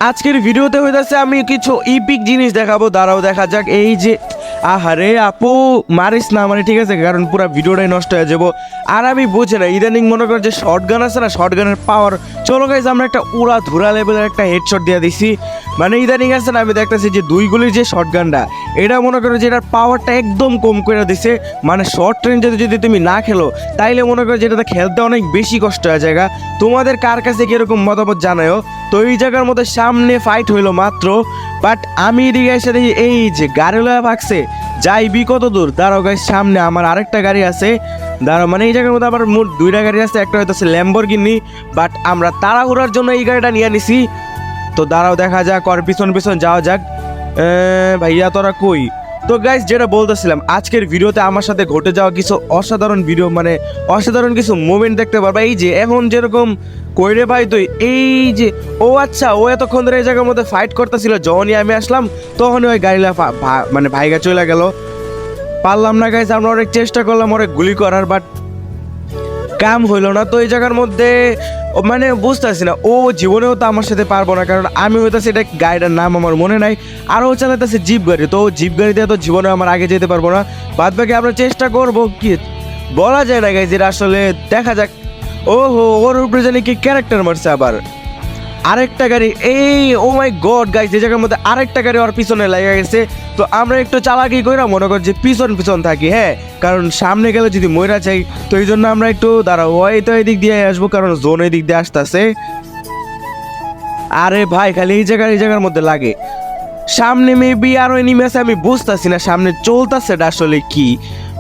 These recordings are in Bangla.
আজকের ভিডিওতে হইতাছে আমি কিছু ইপিক জিনিস দেখাবো, দাঁড়াও দেখা যাক। এই যে আহারে আপু মারিস না মানে, ঠিক আছে, কারণ পুরো ভিডিওটাই নষ্ট হয়ে যাবো। আর আমি বুঝি না ইদানিং মনে কর যে শর্ট গান আছে না, শর্ট গানের পাওয়ার, চলো গাইজ আমরা একটা উড়া ধুরা লেভেলের একটা হেডশট দিয়ে দিছি। মানে ইদানিং আছে না, আমি দেখতেছি যে দুই গুলির যে শর্ট গানটা, এটা মনে করো যে এটার পাওয়ারটা একদম কম করে দিছে। মানে শর্ট রেঞ্জে যদি তুমি না খেলো তাইলে মনে করো যে এটাতে খেলতে অনেক বেশি কষ্ট হয়ে যায়। তোমাদের কার কাছে কিরকম মতামত জানায়ও। তো এই জায়গার মধ্যে সামনে ফাইট হইলো মাত্র, বাট আমি এদিকে এসে দেখি এই যে গাড়ি লয়া ভাগছে, যাইবি কত দূর? দাঁড়াও গাইস, সামনে আমার আরেকটা গাড়ি আছে, দাঁড়াও। মানে এই জায়গার মধ্যে আমার মোট দুইটা গাড়ি আছে, একটা হয়তো ল্যাম্বরগিনি, বাট আমরা তাড়াহুড়ার জন্য এই গাড়িটা নিয়ে নিছি। তো দাঁড়াও দেখা যাক, আর পিছন পিছন যাওয়া যাক। ভাইয়া তোরা কই? তো গাইস যেটা বলতেছিলাম, আজকের ভিডিওতে আমার সাথে ঘটে যাওয়া কিছু অসাধারণ ভিডিও, মানে অসাধারণ কিছু মুভমেন্ট দেখতে পারবা। এই যে এখন যেরকম কইরে ভাই, তো এই যে ও আচ্ছা, ও এতক্ষণ ধরে এই জায়গার মধ্যে ফাইট করতেছিল, যখনই আমি আসলাম তখনই ওই গাড়িলা মানে ভাইগা চলে গেল। পারলাম না গাইস, আমরা অনেক চেষ্টা করলাম অনেক গুলি করার, বাট কাম হইলো না। তো এই জায়গার মধ্যে মানে বুঝতেছি না, ও জীবনেও তো আমার সাথে পারবো না, কারণ আমি হইতেছি এটা গাড়িটার নাম আমার মনে নাই, আর ও চালাইতেছে জিপ গাড়ি। তো জিপ গাড়ি দিয়ে তো জীবনে আমার আগে যেতে পারবো না। বাদ বাকি আমরা চেষ্টা করবো, কি বলা যায় না গাইজ, এটা আসলে দেখা যাক। ওহো, ওর উপরে জানি কি ক্যারেক্টার মারছে আবার আরেকটা গাড়ি। এই ও মাই গড গাইজ, এই জায়গার মধ্যে আরেকটা গাড়ি ওর পিছনে লেগে গেছে। তো আমরা একটু চালাকি কইরা মনে কর যে পিছন পিছন থাকি, হ্যাঁ, কারণ সামনে গেলে যদি মইরা চাই, তো এই জন্য আমরা একটু দাঁড়াও, ওই তো এই দিক দিয়ে আসবো, কারণ জোন এই দিক দিয়ে আসতেছে। আরে ভাই খালি এই জায়গার মধ্যে লাগে। সামনে মেবি আরো এনিমি আছে, আমি বুঝতেছি না সামনে চলতেছে আসলে কি,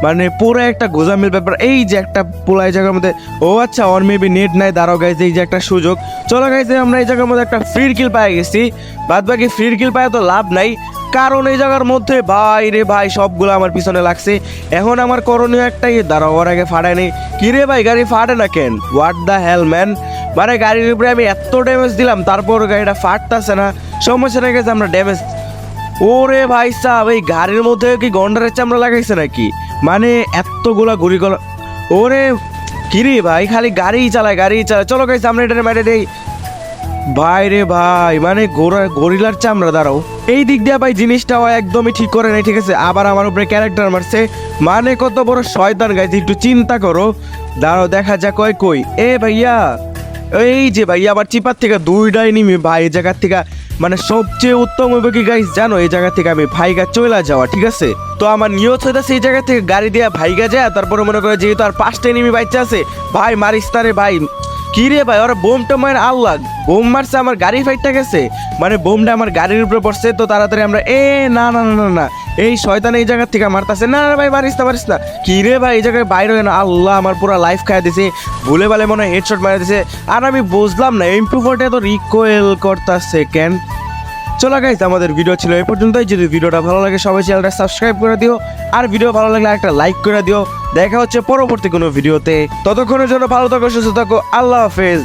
মানে পুরো একটা গোজামিল ব্যাপার। এই যে একটা পোলা এই জায়গার মধ্যে, ও আচ্ছা ওর মেবি নেট নাই, দাঁড়াও গাইজ, এই যে একটা সুযোগ। চলো গাইজ, আমরা এই জায়গার মধ্যে একটা ফ্রি কিল পাই গেছি। বাদ বাকি ফ্রি কিল পায় তো লাভ নাই, কারণ এই জায়গার মধ্যে ভাই রে ভাই সবগুলো আমার পিছনে লাগছে। এখন আমার করণীয় একটাই, দাঁড়াও ওর আগে ফাটায় নেই। কি রে ভাই, গাড়ি ফাটে না কেন? হোয়াট দ্য হেল ম্যান, মানে গাড়ির উপরে আমি এত ড্যামেজ দিলাম, তারপর গাড়িটা ফাটতেছে না। সমস্যা না গেছে, আমরা ড্যামেজ। ওরে ভাই সাহেব, এই গাড়ির মধ্যে কি গন্ডারের চামড়া লাগাইছে নাকি? মানে এতগুলা ঘুরি গলা। ওরে কিরে ভাই, খালি গাড়ি চালায়। চলো গাইস, আমরা এটা মেরে দেই। ভাই রে ভাই, মানে গরিলার চামড়া। দাঁড়াও, এই দিক দিয়ে ভাই জিনিসটা একদমই ঠিক করে নাই, ঠিক আছে। আবার আমার উপরে ক্যারেক্টার মারছে, মানে কত বড় শয়তান গাইস, একটু চিন্তা করো। দাঁড়াও দেখা যাক কই কই। এ ভাইয়া, এই যে ভাইয়া আমার চিপার থেকে দুইটাই নিমি ভাই, এই জায়গার থেকে মানে সবচেয়ে উত্তম হবে কি গাইস জানো, এই জায়গা থেকে আমি ভাইগা চলে যাওয়া, ঠিক আছে। তো আমার নিয়ত হইতেছে এই জায়গা থেকে গাড়ি দিয়ে ভাইগা যায়, তারপরে মনে করে যেহেতু আর 5টা এনিমি বাচ্চা আছে, ভাই মারিস তারে ভাই। কি রে ভাই, ওরা বোমটা মার, আল্লাহ বোম মারছে, আমার গাড়ি ফাইটটা গেছে, মানে বোমটা আমার গাড়ির উপরে পড়ছে। তো তাড়াতাড়ি আমরা না না না না না, এই শয়তান এই জায়গা থেকে মারতাছে। না না ভাই, মারিস না। কি রে ভাই, এই জায়গায় বাইরে হয় না, আল্লাহ আমার পুরো লাইফ খাইয়া দিছে, ভুলে ভালে মনে হয় হেডশট মারা দিছে। আর আমি বুঝলাম না MP40 এত রিকোয়েল করতেছে কেন। চলো গাইস, আমাদের ভিডিও ছিল এই পর্যন্তই। যদি ভিডিওটা ভালো লাগে সবাই চ্যানেলটা সাবস্ক্রাইব করে দিও, আর ভিডিও ভালো লাগলে একটা লাইক করে দিও। দেখা হচ্ছে পরবর্তী কোনো ভিডিওতে, ততক্ষণের জন্য ভালো থাকো, সুস্থ থাকো, আল্লাহ হাফেজ।